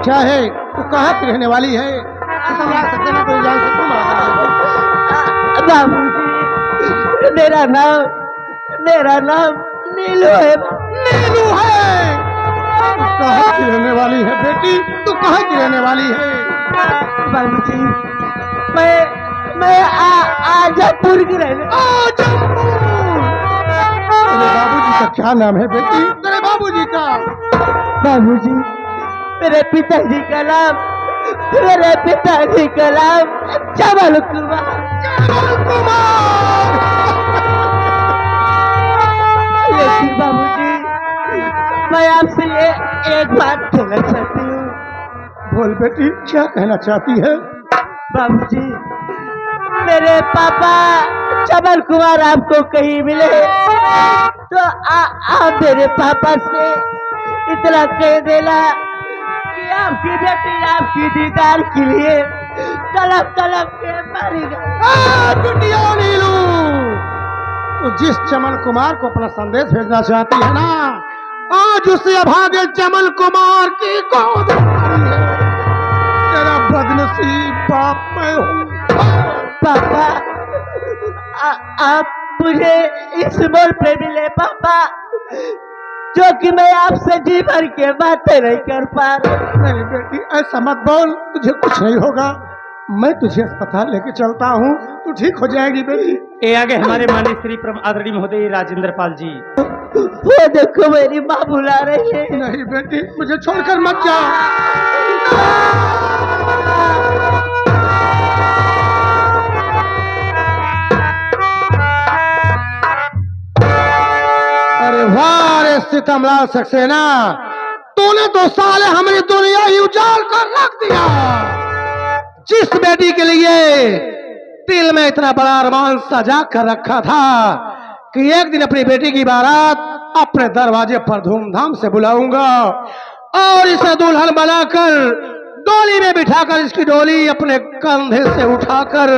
क्या है? तू कहाँ की रहने वाली है? सम्राट सक्सेना को जान से क्यों मारा? बाबूजी, मेरा नाम नीलू है। नीलू है? तू कहाँ की रहने वाली है बेटी? तू कहाँ की रहने वाली है? बाबूजी, मैं आजमपुर की रहने। आजमपुर? तेरे बाबूजी का क्या नाम है बेटी? तेरे बाबूजी का? बाबूजी, मेरे पिताजी का नाम जमल कुमार। जमल कुमार? लेकिन बाबूजी, मैं आपसे ये एक बात कहना चाहती हूँ। बोल बेटी, क्या कहना चाहती है? बाबूजी, मेरे पापा जमल कुमार आपको कहीं मिले तो आप मेरे पापा से इतना कह देना कि आपकी बेटी आपकी दीदार के लिए तड़प के मरी गई। बिटिया नीलू, तो जिस जमल कुमार को अपना संदेश भेजना चाहती है ना, आज उसे अभागे जमल कुमार की गोद है। तेरा बदनसीब बाप मैं हूँ। पापा, आप मुझे इस मोड़ पे मिले पापा, जो कि मैं आपसे जी भर के बातें नहीं कर पा रहा। नहीं बेटी, ऐसा मत बोल, तुझे कुछ नहीं होगा। मैं तुझे अस्पताल लेके चलता हूँ, तू ठीक हो जाएगी बेटी। ये आगे हमारे माननीय श्री परम आदरणीय महोदय राजेंद्र पाल जी। वो देखो मेरी माँ बुला रही है। नहीं बेटी, मुझे छोड़कर मत जा। अरे वाह रे सितमलाल सक्सेना, तूने तो साले हमारी दुनिया ही उजाड़ कर रख दिया। जिस बेटी के लिए दिल में इतना बड़ा अरमान सजा कर रखा था कि एक दिन अपनी बेटी की बारात अपने दरवाजे पर धूमधाम से बुलाऊंगा और इसे दुल्हन बनाकर डोली में बिठाकर इसकी डोली अपने कंधे से उठाकर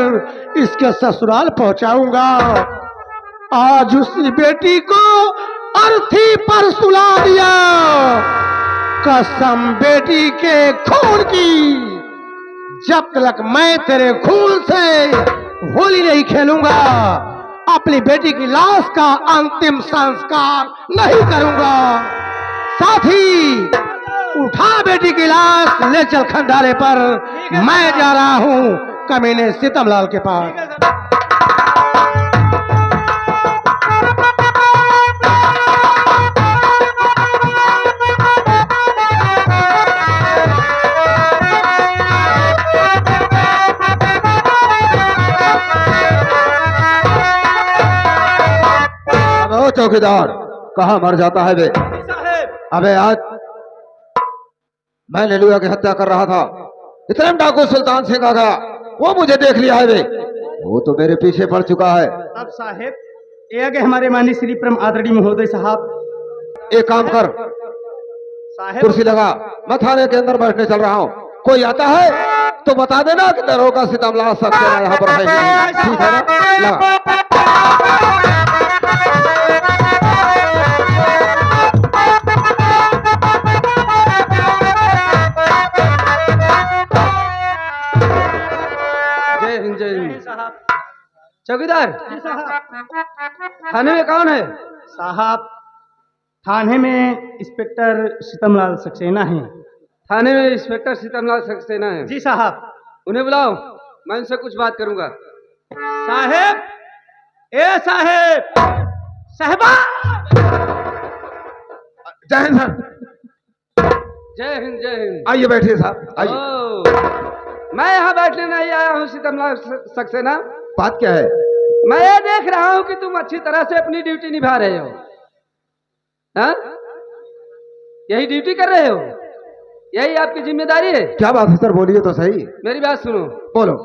इसके ससुराल पहुंचाऊंगा, आज उसी बेटी को अर्थी पर सुला दिया। कसम बेटी के खून की, जब तक मैं तेरे खून से होली नहीं खेलूंगा, अपनी बेटी की लाश का अंतिम संस्कार नहीं करूंगा। साथ ही उठा बेटी की लाश, ले चल खंडारे पर। मैं जा रहा हूं कमीने सितमलाल के पास। चौकीदार, कहाँ मर जाता है बे? अबे आज मैं नेलुआ की हत्या कर रहा था, इतने में डाकू सुल्तान सिंह आ गया, वो मुझे देख लिया है बे, वो तो मेरे पीछे पड़ चुका है। अब साहेब, ये आगे हमारे माननीय श्री परम आदरणीय महोदय साहब। एक काम कर साहेब, कुर्सी लगा, मैं थाने के अंदर बैठने चल रहा हूँ। कोई आता है तो बता देना कि दरोगा सितमलाल सक्सेना यहाँ पर है। ठीक है ना? लगा। चौकीदार थाने में कौन है? साहब, थाने में इंस्पेक्टर सितमलाल सक्सेना है। थाने में इंस्पेक्टर सितमलाल सक्सेना है? जी साहब। उन्हें बुलाओ, मैं उनसे कुछ बात करूंगा। साहेब, ए साहेब, साहबा। जय हिंद सर। जय हिंद, जय हिंद। आइए बैठिए साहब, आइए। मैं यहाँ बैठने नहीं आया हूँ सितमलाल सक्सेना। बात क्या है? मैं ये देख रहा हूँ कि तुम अच्छी तरह से अपनी ड्यूटी निभा रहे हो। हाँ? यही ड्यूटी कर रहे हो? यही आपकी जिम्मेदारी है? क्या बात है सर, बोलिए तो सही। मेरी बात सुनो। बोलो।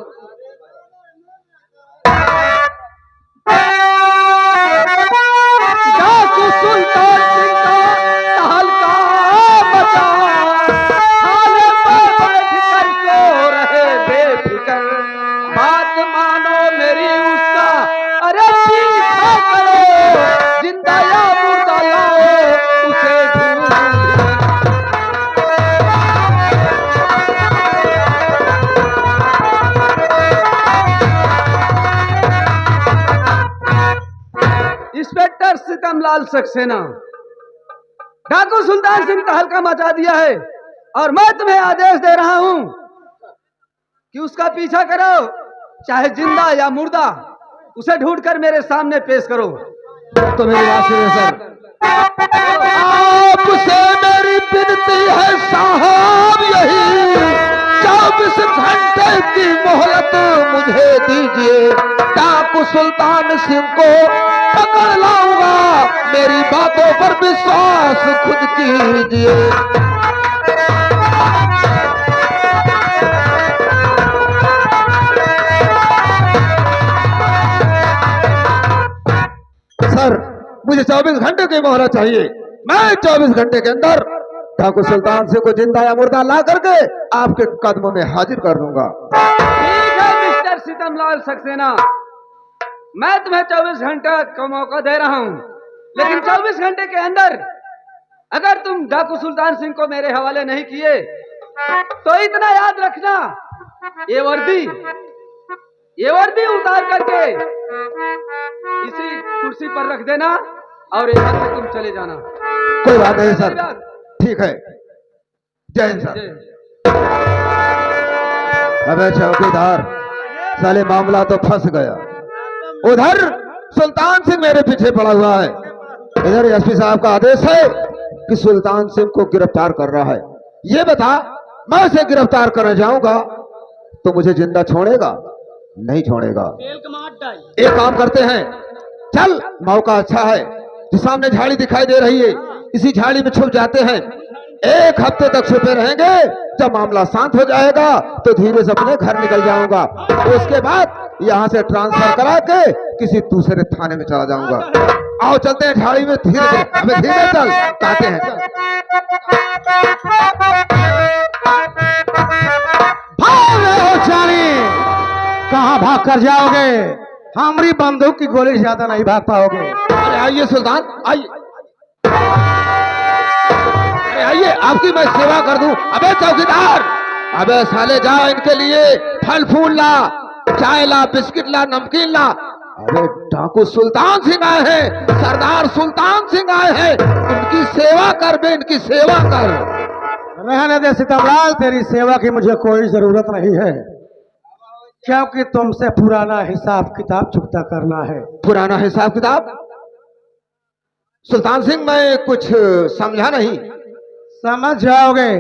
डाकू सुल्तान सिंह का तहलका मचा, थाने पर बैठ कर सो रहे बेफिकर, बात मानो मेरी उसका, अरे पीछा करो, जिंदा या मुर्दा लाओ उसे ढूंढ। मिस्टर सीतमलाल सक्सेना, डाकू सुल्तान सिंह तहलका मचा दिया है और मैं तुम्हें आदेश दे रहा हूं कि उसका पीछा करो, चाहे जिंदा या मुर्दा, उसे ढूंढकर मेरे सामने पेश करो। तो मेरी बात सुनिए सर, आपसे मेरी विनती है साहब, यही 24 घंटे की मोहलत मुझे दीजिए। डाकू सुल्तान सिंह को पकड़ लाऊंगा, मेरी बातों पर विश्वास खुद कीजिए। सर, मुझे 24 घंटे की मोहलत चाहिए। मैं 24 घंटे के अंदर डाकू सुल्तान सिंह को जिंदा या मुर्दा ला करके आपके कदमों में हाजिर कर दूंगा। ठीक है मिस्टर सीतमलाल सक्सेना, मैं तुम्हें 24 घंटे का मौका दे रहा हूं, लेकिन 24 घंटे के अंदर अगर तुम डाकू सुल्तान सिंह को मेरे हवाले नहीं किए तो इतना याद रखना, ये वर्दी उतार करके इसी कुर्सी पर रख देना और यहाँ से तुम चले जाना। कोई बात नहीं सर, ठीक है। जय हिंद सर। अबे चौकीदार, साले मामला तो फंस गया। उधर सुल्तान सिंह मेरे पीछे पड़ा हुआ है, इधर एसपी साहब का आदेश है कि सुल्तान सिंह को गिरफ्तार कर रहा है। ये बता, मैं उसे गिरफ्तार करने जाऊंगा तो मुझे जिंदा छोड़ेगा? नहीं छोड़ेगा। एक काम करते हैं, चल, मौका अच्छा है, जो सामने झाड़ी दिखाई दे रही है, इसी झाड़ी में छुप जाते हैं। 1 हफ्ते तक छुपे रहेंगे, जब मामला शांत हो जाएगा तो धीरे से अपने घर निकल जाऊंगा। उसके बाद यहाँ से ट्रांसफर करा के किसी दूसरे थाने में चला जाऊंगा। आओ चलते हैं झाड़ी में, धीरे धीरे, हमें धीरे चल, कहते हैं चल। भाग रहे हो चारी, कहाँ भाग कर जाओगे? हमारी बंदूक की गोली ज्यादा नहीं भाग पाओगे। अरे आइए सुल्तान, आइए, अरे आइए, आपकी मैं सेवा कर दूं। अबे चौकीदार, अबे साले जाओ, इनके लिए फल फूल ला, चाय ला, बिस्किट ला, नमकीन ला। अरे डाकू सुल्तान सिंह आए हैं, सरदार सुल्तान सिंह आए हैं, इनकी सेवा कर बे, इनकी सेवा कर। रहने दे सीतमलाल, तेरी सेवा की मुझे कोई जरूरत नहीं है, क्योंकि तुमसे पुराना हिसाब किताब चुकता करना है। पुराना हिसाब किताब? सुल्तान सिंह, मैं कुछ समझा नहीं। समझ जाओगे,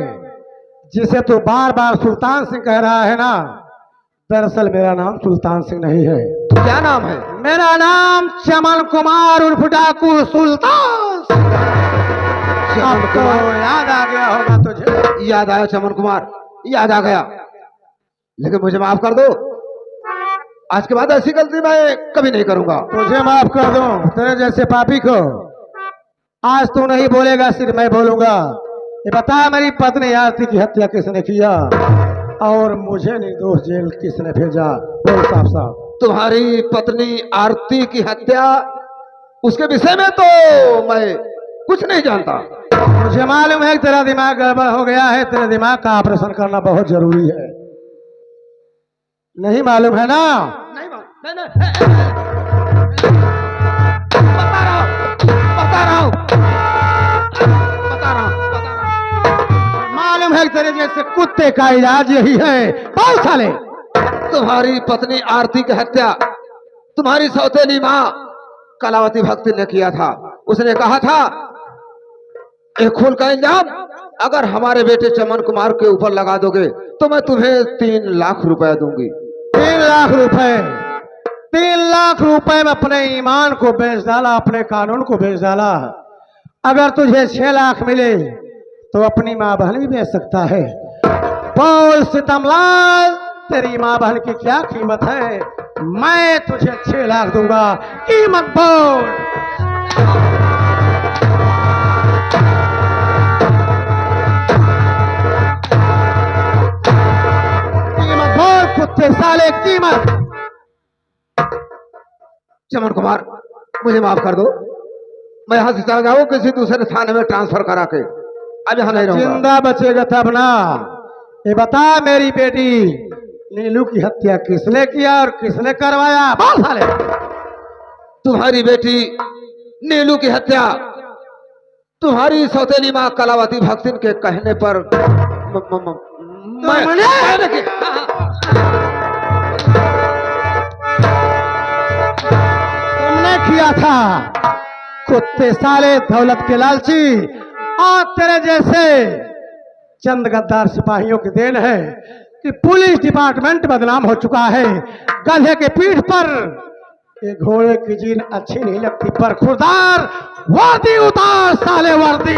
जिसे तू बार बार सुल्तान सिंह कह रहा है ना, दरअसल मेरा नाम सुल्तान सिंह नहीं है। तो क्या नाम है? मेरा नाम चमन कुमार उर्फ डाकू सुल्तान सिंह। आपको याद आ गया होगा तुझे? याद आया चमन कुमार, याद आ गया, लेकिन मुझे माफ कर दो। आज के बाद ऐसी गलती मैं कभी नहीं करूंगा। तुझे माफ कर दूं, तेरे जैसे पापी को आज तू नहीं बोलेगा, सिर्फ मैं बोलूंगा। ये बता, मेरी पत्नी आरती की हत्या किसने किया और मुझे निर्दोष जेल किसने भेजा? बोल साफ साफ। तुम्हारी पत्नी आरती की हत्या, उसके विषय में तो मैं कुछ नहीं जानता। मुझे मालूम है कि तेरा दिमाग गड़बड़ हो गया है, तेरे दिमाग का ऑपरेशन करना बहुत जरूरी है। नहीं मालूम है ना? नहीं मालूम, बता रहा हूं, मालूम है कि तेरे जैसे कुत्ते का इलाज यही है। बहुत साले, तुम्हारी पत्नी आरती की हत्या तुम्हारी सौतेली माँ कलावती भक्ति ने किया था। उसने कहा था, एक खून का इल्जाम अगर हमारे बेटे चमन कुमार के ऊपर लगा दोगे तो मैं तुम्हें 3 लाख रुपए दूंगी। 3 लाख रुपए? 3 लाख रुपए में अपने ईमान को बेच डाला, अपने कानून को बेच डाला। अगर तुझे 6 लाख मिले तो अपनी माँ बहन भी बेच सकता है। बोल सीतमलाल, तेरी माँ बहन की क्या कीमत है? मैं तुझे 6 लाख दूंगा, कीमत बोल। कीमत बोल कुत्ते साले, कीमत। चमन कुमार, मुझे माफ कर दो, मैं यहां से चला जाऊं किसी दूसरे थाने में ट्रांसफर करा के। अब यहां नहीं रहूंगा। जिंदा बचेगा तब ना। ये बता, मेरी बेटी नीलू की हत्या किसने किया और किसने करवाया? बोल साले। तुम्हारी बेटी नीलू की हत्या तुम्हारी सौतेली माँ कलावती भक्तिन के कहने पर मैंने की। तुमने किया था। कुत्ते साले दौलत के लालची और तेरे जैसे चंद गद्दार सिपाहियों की देन है कि पुलिस डिपार्टमेंट बदनाम हो चुका है। गधे के पीठ पर ये घोड़े की जीन अच्छी नहीं लगती, पर खुरदार वर्दी उतार साले वर्दी।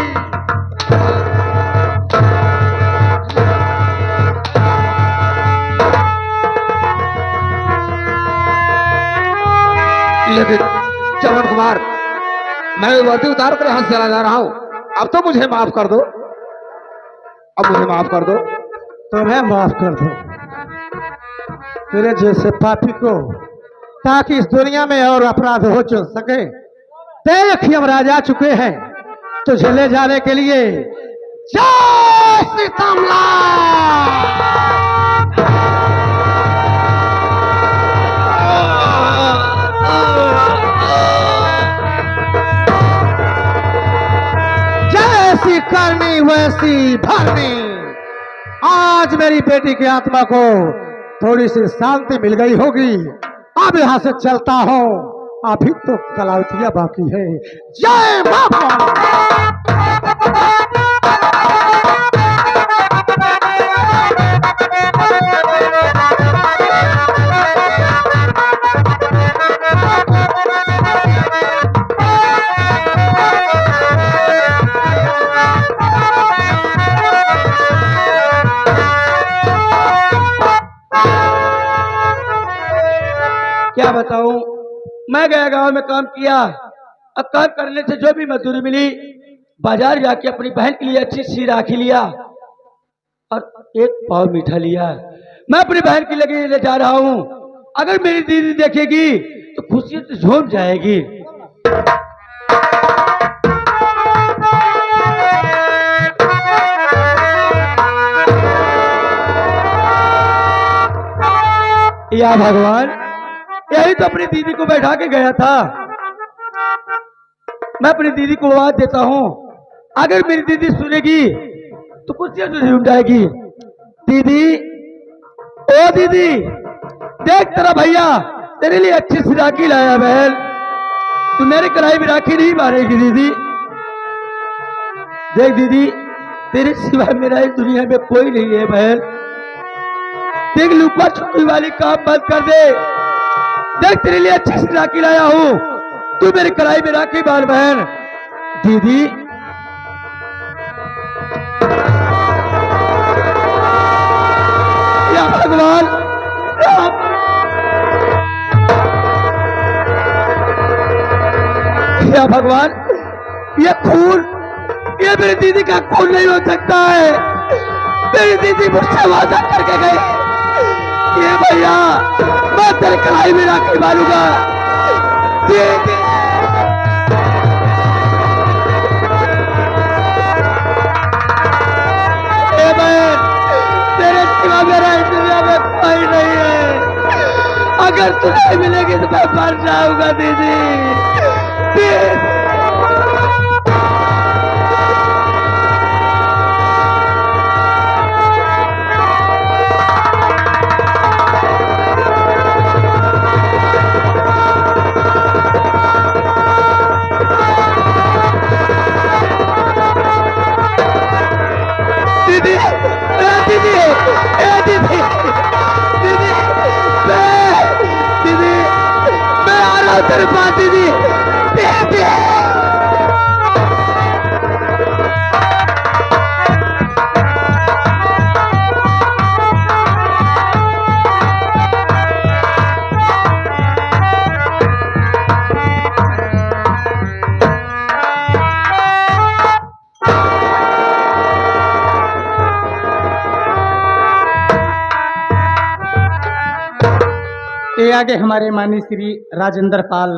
लेकिन चमन कुमार, मैं वर्दी उतार कर यहां से चला जा रहा हूं। अब तो मुझे माफ कर दो, अब मुझे माफ कर दो। तुम्हें माफ कर दो तेरे जैसे पापी को, ताकि इस दुनिया में और अपराध हो सके। देख यमराज आ चुके हैं तुझे ले जाने के लिए। जय जैसी करनी वैसी भरनी। आज मेरी बेटी की आत्मा को थोड़ी सी शांति मिल गई होगी। अब यहां से चलता हूं, अभी तो कलावतिया बाकी है। जय बाबा। क्या बताऊं, मैं गया गांव में काम किया। अब काम करने से जो भी मजदूरी मिली, बाजार जाके अपनी बहन के लिए अच्छी सी राखी लिया और एक पाव मीठा लिया। मैं अपनी बहन के लिए ले जा रहा हूं। अगर मेरी दीदी देखेगी तो खुशी से झूम जाएगी। या भगवान, यही तो अपनी दीदी को बैठा के गया था। मैं अपनी दीदी को आवाज देता हूँ, अगर मेरी दीदी सुनेगी तो कुछ झूम जाएगी। दीदी, ओ दीदी, देख तेरा भैया तेरे लिए अच्छी सी राखी लाया बहन। तू मेरे कढ़ाई में राखी नहीं मारेगी दीदी। देख दीदी, तेरे सिवाय मेरा इस दुनिया में कोई नहीं है बहन। देख लुका छुपी वाली काम बंद कर दे। देख तेरे लिए अच्छी सी राखी लाया हूं, तू मेरी कढ़ाई में राखी बांध बहन। दीदी, या भगवान, या भगवान, ये खून, ये मेरी दीदी का खून नहीं हो सकता है। मेरी दीदी मुझसे वादा करके गई, ये भैया मैं तेरे कढ़ाई में राखी मारूंगा। दीदी, बहन, तेरे सिवा मेरा इस दुनिया में कोई नहीं है। अगर तू नहीं मिलेगी तो मैं मर जाऊंगा दीदी। दीदी, तेरे पास दीदी, दीदी। ये आगे हमारे माननीय श्री राजेंद्र पाल,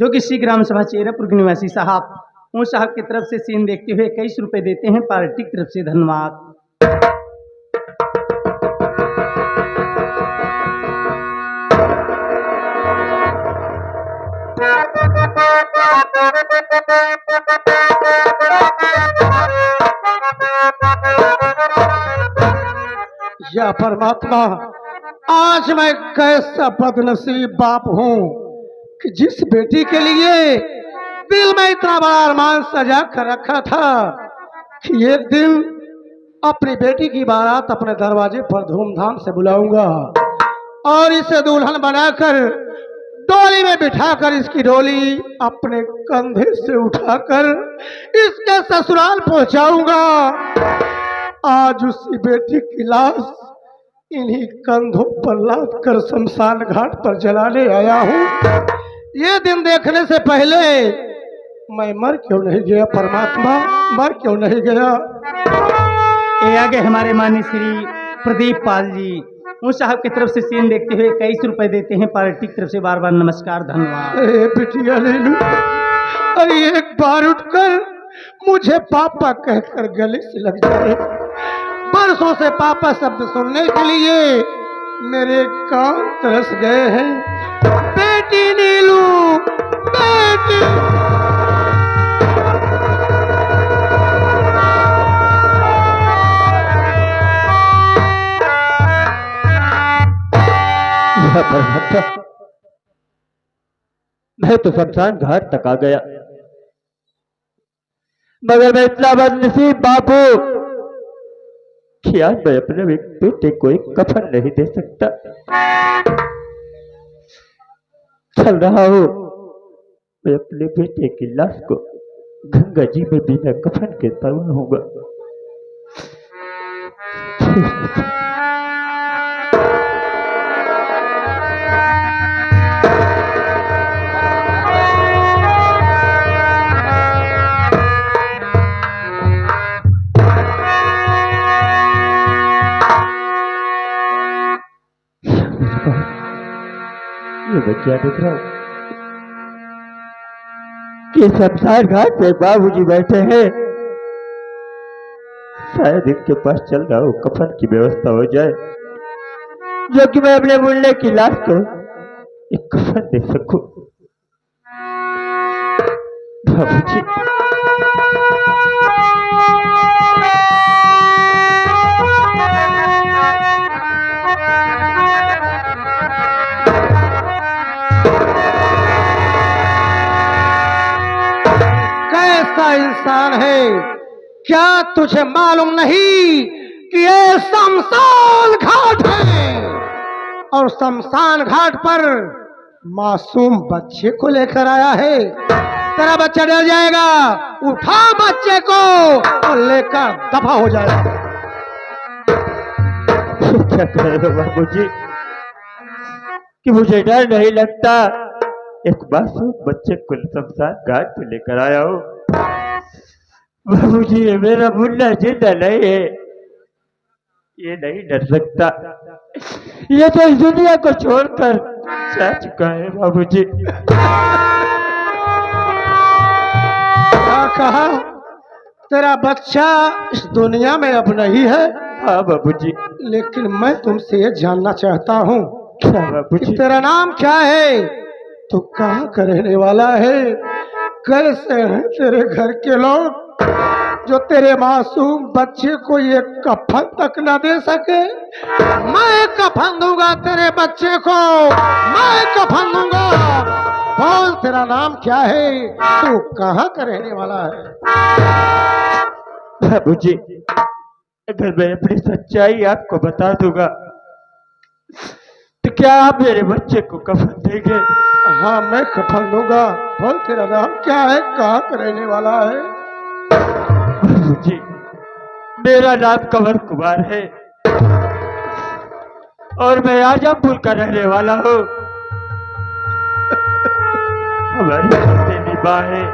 जो कि श्री ग्राम सभा चेहरापुर के निवासी साहब, उन साहब की तरफ से सीन देखते हुए 21 रुपए देते हैं। पार्टी की तरफ से धन्यवाद। गया परमात्मा, आज मैं कैसा बदनसीब बाप हूँ कि जिस बेटी के लिए दिल में इतना बड़ा अरमान सजा कर रखा था कि एक दिन अपनी बेटी की बारात अपने दरवाजे पर धूमधाम से बुलाऊंगा और इसे दुल्हन बनाकर डोली में बिठाकर इसकी डोली अपने कंधे से उठाकर इसके ससुराल पहुंचाऊंगा। आज उसी बेटी की लाश इन्हीं कंधों पर लाद कर शमशान घाट पर जलाने आया हूँ। ये दिन देखने से पहले मैं मर क्यों नहीं गया परमात्मा, मर क्यों नहीं गया। ये आगे हमारे माननीय श्री प्रदीप पाल जी उन साहब की तरफ से सीन देखते हुए 21 रुपए देते हैं। पार्टी की तरफ से बार बार नमस्कार, धन्यवाद। बिटिया ले लू, अरे एक बार उठकर मुझे पापा कहकर गले से लग जाए। बरसों से पापा शब्द सुनने के लिए मेरे कान तरस गए हैं। बेटी नीलू, बेटी। मैं तो शमशान घाट तक आ गया, मगर मैं इतना बदनसीब बाप हूं कि आज मैं अपने बेटे को एक कफन नहीं दे सकता। चल रहा हूं मैं अपने बेटे की लाश को गंगा जी में बिना कफन के तरूंगा। ये बच्चा देख रहा हूं कि शमशान घाट पे बाबूजी बैठे हैं। शायद इनके पास चल रहा हूं कफन की व्यवस्था हो जाए, जो कि मैं अपने मुन्ने की लाश को एक कफन दे सकूं। बाबूजी इंसान है, क्या तुझे मालूम नहीं कि ये शमशान घाट है और शमशान घाट पर मासूम बच्चे को लेकर आया है। तेरा बच्चा डर जाएगा, उठा बच्चे को और लेकर दफा हो जाएगा। क्या कह रहे हो बाबूजी कि मुझे डर नहीं लगता। एक मासूम बच्चे को शमशान घाट पे लेकर आया हूँ। बाबूजी ये मेरा मुन्ना जिंदा नहीं है, ये नहीं डर सकता। ये तो इस दुनिया को छोड़कर जा चुका है बाबूजी। क्या कहा? तेरा बच्चा इस दुनिया में अब नहीं है? हाँ बाबूजी। लेकिन मैं तुमसे ये जानना चाहता हूँ क्या बाबूजी? तेरा नाम क्या है? तू कहाँ का रहने वाला है? कैसे हैं तेरे घर के लोग जो तेरे मासूम बच्चे को ये कफन तक न दे सके? मैं कफन दूंगा तेरे बच्चे को, मैं कफन दूंगा। बोल तेरा नाम क्या है? तू कहाँ का रहने वाला है? बाबूजी अगर मैं अपनी सच्चाई आपको बता दूंगा तो क्या आप मेरे बच्चे को कफन देंगे? हाँ मैं कफन दूंगा। बोल तेरा नाम क्या है, कहाँ का रहने वाला है? बाबूजी मेरा नाम कंवर कुमार है और मैं आजमपुर का रहने वाला हूँ। हमारी सौतेली माँ है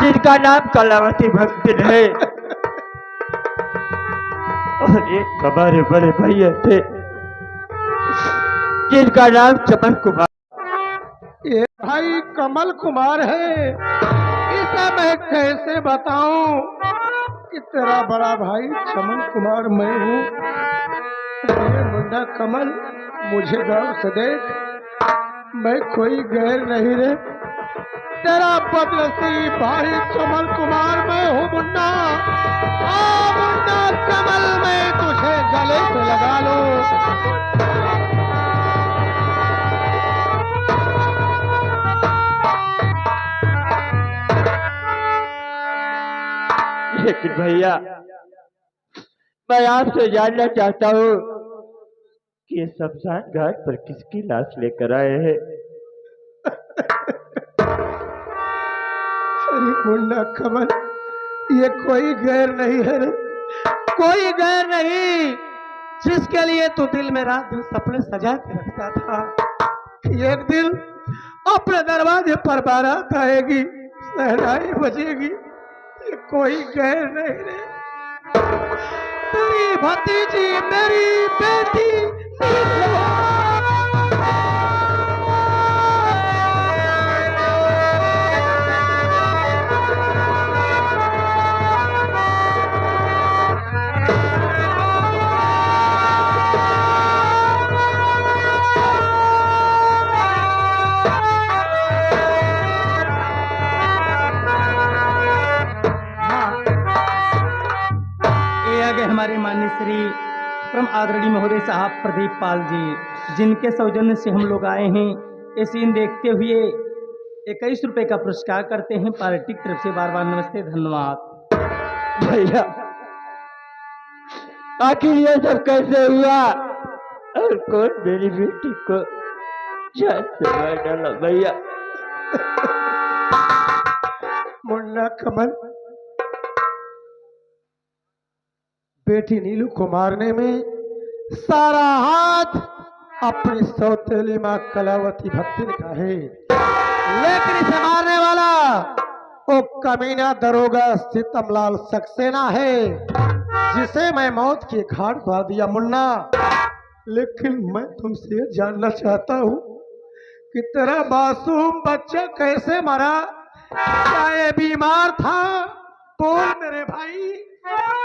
जिनका नाम कलावती भक्तिन है और एक हमारे बड़े भैया थे जिनका नाम चमन कुमार। ये भाई कमल कुमार है। इसे मैं कैसे बताऊं कि तेरा बड़ा भाई चमन कुमार मैं हूँ? ये मुंडा कमल, मुझे गौर से देख, मैं कोई गैर नहीं रे। तेरा बदनसीब भाई कमल कुमार मैं हूँ मुन्ना। आ मुन्ना कमल मैं तुझे गले से लगा लूं। लेकिन भैया मैं आपसे जानना चाहता हूँ कि ये शमशान घाट पर किसकी लाश लेकर आए हैं? अरे मुन्ना कमल, ये कोई गैर नहीं है रे, कोई गैर नहीं जिसके लिए तू दिल में रात दिन सपने सजा के रखता था कि एक दिन अपने दरवाजे पर बारात आएगी, सहनाई बजेगी। ये कोई गैर नहीं रे, तेरी भतीजी मेरी बेटी हमारे माननीय श्री परम आदरणीय महोदय साहब प्रदीप पाल जी, जिनके सौजन्य से हम लोग आए हैं। ये सीन देखते हुए 21 रुपए का पुरस्कार करते हैं पार्टी की तरफ से। बार बार नमस्ते, धन्यवाद। भैया आखिर ये सब कैसे हुआ और कौन मेरी बेटी को जान से मार डाला? भैया मुन्ना कमल, बेटी नीलू को मारने में सारा हाथ अपनी सौतेली मां कलावती भक्ति का है, लेकिन इसे मारने वाला वो कमीना दरोगा सीतमलाल सक्सेना है, जिसे मैं मौत के घाट उतार दिया। मुन्ना, लेकिन मैं तुमसे जानना चाहता हूँ कि तेरा मासूम बच्चा कैसे मरा? क्या ये बीमार था? बोल मेरे भाई,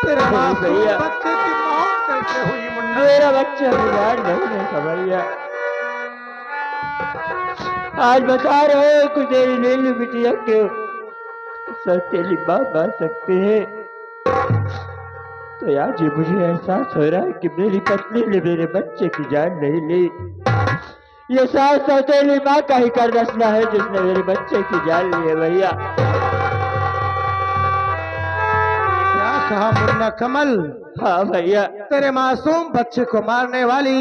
तेरे मासूम बच्चे की मौत कैसे हुई? मुन्ना, मेरा बच्चा बीमार नहीं था भैया। आज बता रहे हो कि तेरी नीलू बिटिया क्यों सौतेली मां मार सकते हैं, तो आज मुझे एहसास हो रहा है कि मेरी पत्नी ने मेरे बच्चे की जान नहीं ली। ये शायद सौतेली मां का ही कर रचना है जिसने मेरे बच्चे की जान ली है। भैया क्या कहा मुन्ना कमल? हाँ भैया, तेरे मासूम बच्चे को मारने वाली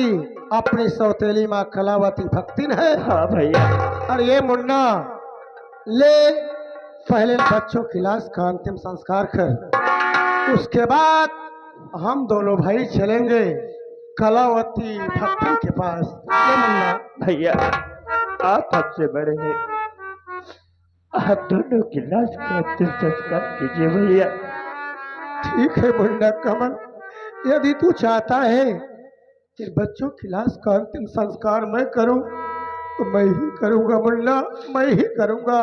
अपनी सौतेली मां कलावती भक्तिन है। हाँ भैया। और ये मुन्ना, ले पहले बच्चों की लाश का अंतिम संस्कार कर, उसके बाद हम दोनों भाई चलेंगे कलावती भक्ति के पास। ये मुन्ना, भैया आप हमसे बड़े हैं, आप दोनों की लाश का अंतिम संस्कार कीजिए भैया। ठीक है मुन्ना कमल, यदि तू चाहता है कि बच्चों की लाश का अंतिम संस्कार मैं करूं तो मैं ही करूंगा मुन्ना, मैं ही करूंगा।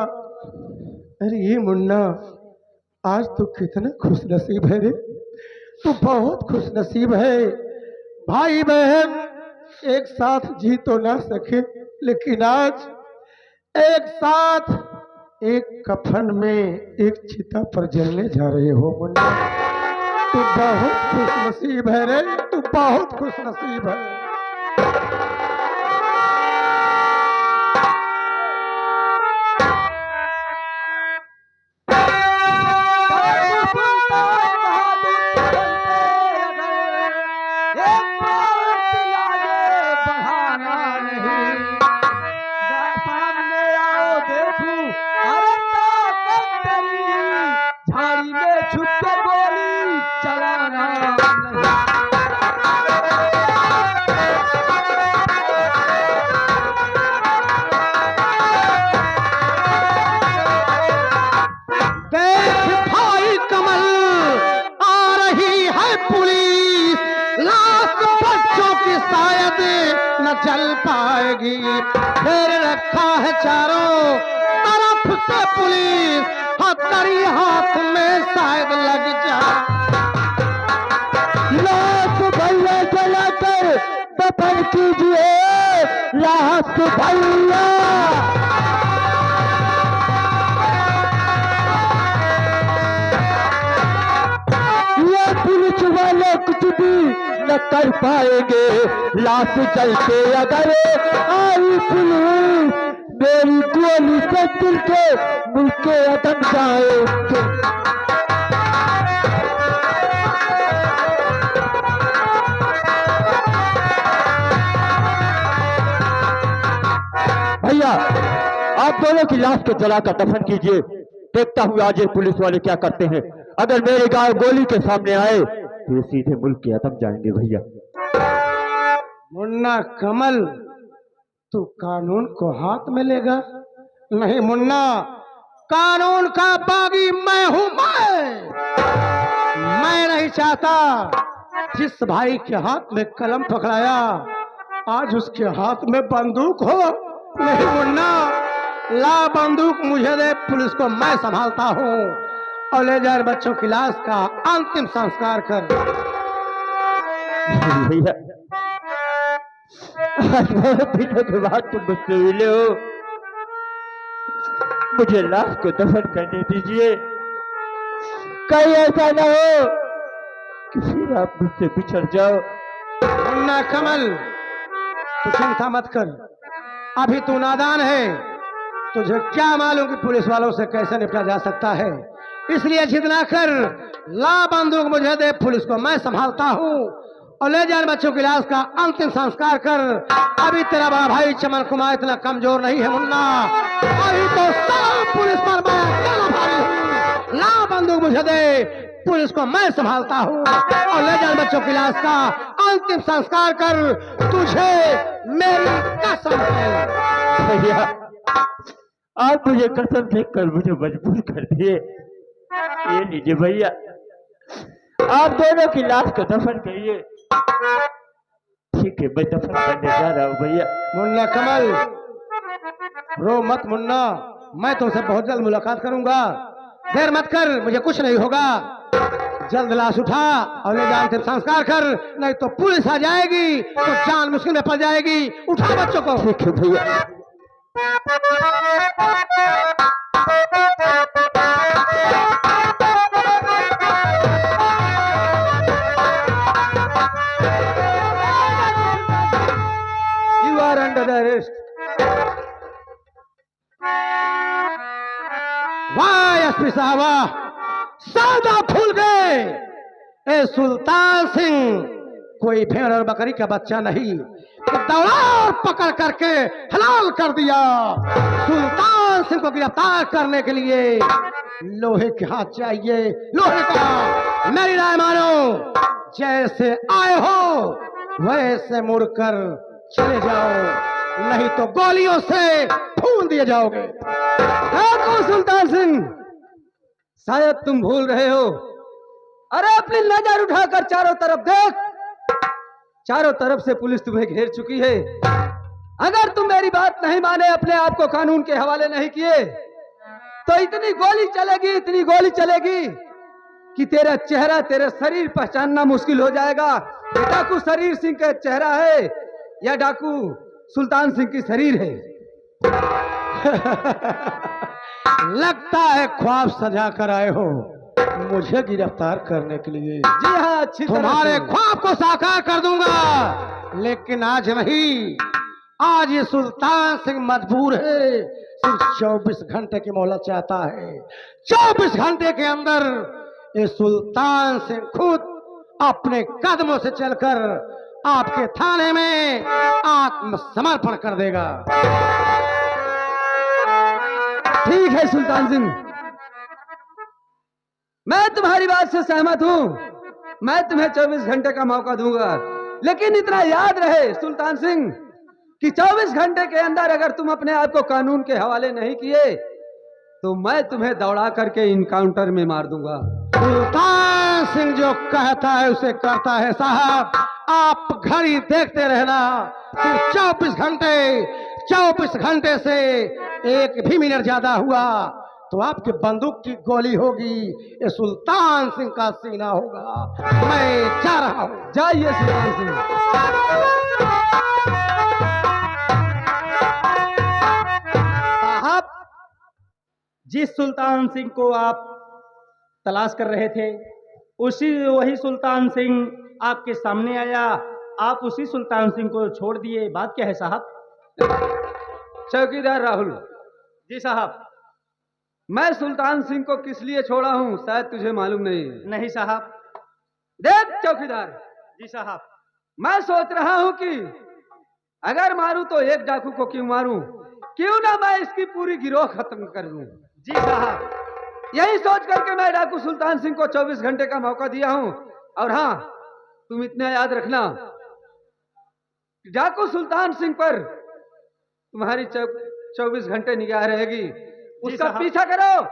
अरे ये मुन्ना, आज तू कितना खुश नसीब है रे, तू बहुत खुश नसीब है। भाई बहन एक साथ जी तो ना सके, लेकिन आज एक साथ एक कफन में एक चिता पर जलने जा रहे हो मुन्ना। तू बहुत खुश नसीब है रे, तू बहुत खुश नसीब है। चल पाएगी, फिर रखा है चारों तरफ से पुलिस, हथकड़ी हाथ में शायद लग जाए। लाश भैया जलाकर दफन कीजिए, लाश भैया। कर पाएंगे। लाश चलते अगर आई पुलिस, मेरी गोली से दिल के मुल्क के अदम जाएंगे। भैया आप दोनों की लाश को जलाकर दफन कीजिए। देखता हूँ आज ये पुलिस वाले क्या करते हैं। अगर मेरे गांव गोली के सामने आए तो ये सीधे मुल्क के अदम जाएंगे। भैया मुन्ना कमल, तू कानून को हाथ में लेगा? नहीं मुन्ना, कानून का बागी मैं हूं। मैं नहीं चाहता जिस भाई के हाथ में कलम पकड़ाया आज उसके हाथ में बंदूक हो। नहीं मुन्ना, ला बंदूक मुझे दे, पुलिस को मैं संभालता हूँ। और ले जा बच्चों की लाश का अंतिम संस्कार कर। भैया आज बहुत दिनों के बाद तुम मुझसे मिले हो, मुझे लाश को दफन करने दीजिए। कहीं ऐसा ना हो कि फिर आप मुझसे बिछड़ जाओ। मुन्ना कमल, तू चिंता मत कर, अभी तू नादान है। तुझे क्या मालूम कि पुलिस वालों से कैसे निपटा जा सकता है। इसलिए जिद ना कर, ला बंदूक मुझे दे, पुलिस को मैं संभालता हूँ। और ले जा बच्चों की लाश का अंतिम संस्कार कर। अभी तेरा बड़ा भाई चमन कुमार इतना कमजोर नहीं है मुन्ना, अभी तो सब पुलिस पर मैं अकेला भारी हूँ। ला बंदूक मुझे दे, पुलिस को मैं संभालता हूँ। और ले जा बच्चों की लाश का अंतिम संस्कार कर। तुझे मेरी कसम है। भैया आप मुझे कसम देकर मुझे मजबूर कर दिए। ये लीजिए भैया, आप दोनों की लाश को दफन करिए। ठीक है, मैं दफन करने जा रहा हूँ भैया। मुन्ना कमल, रो मत मुन्ना, मैं तुमसे बहुत जल्द मुलाकात करूंगा। देर मत कर, मुझे कुछ नहीं होगा। जल्द लाश उठा और ले जा अंतिम संस्कार कर, नहीं तो पुलिस आ जाएगी तो जान मुश्किल में पड़ जाएगी। उठा बच्चों को। ठीक है भैया। You are under the arrest. वाह एसपी साहबा, सादा फूल गए। ए सुल्तान सिंह कोई भेड़ और बकरी का बच्चा नहीं, दौड़ा पकड़ करके हलाल कर दिया। सुल्तान सिंह को गिरफ्तार करने के लिए लोहे के हाथ चाहिए, लोहे का। मेरी राय मानो, जैसे आए हो वैसे मुड़कर चले जाओ, नहीं तो गोलियों से भून दिए जाओगे। देखो सुल्तान सिंह, शायद तुम भूल रहे हो। अरे अपनी नजर उठाकर चारों तरफ देख, चारों तरफ से पुलिस तुम्हें घेर चुकी है। अगर तुम मेरी बात नहीं माने, अपने आप को कानून के हवाले नहीं किए, तो इतनी गोली चलेगी, इतनी गोली चलेगी कि तेरा चेहरा, तेरा शरीर पहचानना मुश्किल हो जाएगा। डाकू शरीर सिंह का चेहरा है या डाकू सुल्तान सिंह की शरीर है। लगता है ख्वाब सजा कर आए हो मुझे गिरफ्तार करने के लिए। जी हाँ, अच्छी तरह तुम्हारे से। ख्वाब को साकार कर दूंगा, लेकिन आज नहीं। आज ये सुल्तान सिंह मजबूर है, सिर्फ 24 घंटे की मोहलत चाहता है। 24 घंटे के अंदर ये सुल्तान सिंह खुद अपने कदमों से चलकर आपके थाने में आत्मसमर्पण कर देगा। ठीक है सुल्तान सिंह, मैं तुम्हारी बात से सहमत हूं। मैं तुम्हें 24 घंटे का मौका दूंगा, लेकिन इतना याद रहे सुल्तान सिंह कि 24 घंटे के अंदर अगर तुम अपने आप को कानून के हवाले नहीं किए तो मैं तुम्हें दौड़ा करके इनकाउंटर में मार दूंगा। सुल्तान सिंह जो कहता है उसे करता है साहब। आप घड़ी देखते रहना, सिर्फ 24 घंटे से एक भी मिनट ज्यादा हुआ तो आपके बंदूक की गोली होगी, ये सुल्तान सिंह का सीना होगा। मैं जा रहा हूं। जाइए सुल्तान सिंह। साहब, जिस सुल्तान सिंह को आप तलाश कर रहे थे, वही सुल्तान सिंह आपके सामने आया, आप उसी सुल्तान सिंह को छोड़ दिए, बात क्या है साहब? चौकीदार राहुल, जी साहब। मैं सुल्तान सिंह को किस लिए छोड़ा हूं शायद तुझे मालूम नहीं है। नहीं साहब। देख चौकीदार, जी साहब। मैं सोच रहा हूं कि अगर मारूं तो एक डाकू को क्यों मारूं, क्यों ना मैं इसकी पूरी गिरोह खत्म कर दूं। जी साहब। यही सोच करके मैं डाकू सुल्तान सिंह को 24 घंटे का मौका दिया हूं। और हाँ, तुम इतना याद रखना, डाकू सुल्तान सिंह पर तुम्हारी 24 घंटे निगाह रहेगी। उसका साहब। पीछा करो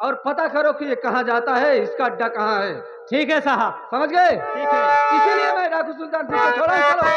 और पता करो कि ये कहां जाता है, इसका अड्डा कहां है। ठीक है साहब। समझ गए? ठीक है। इसीलिए मैं डाकू सुल्तान सिंह को छोड़ा। चलो।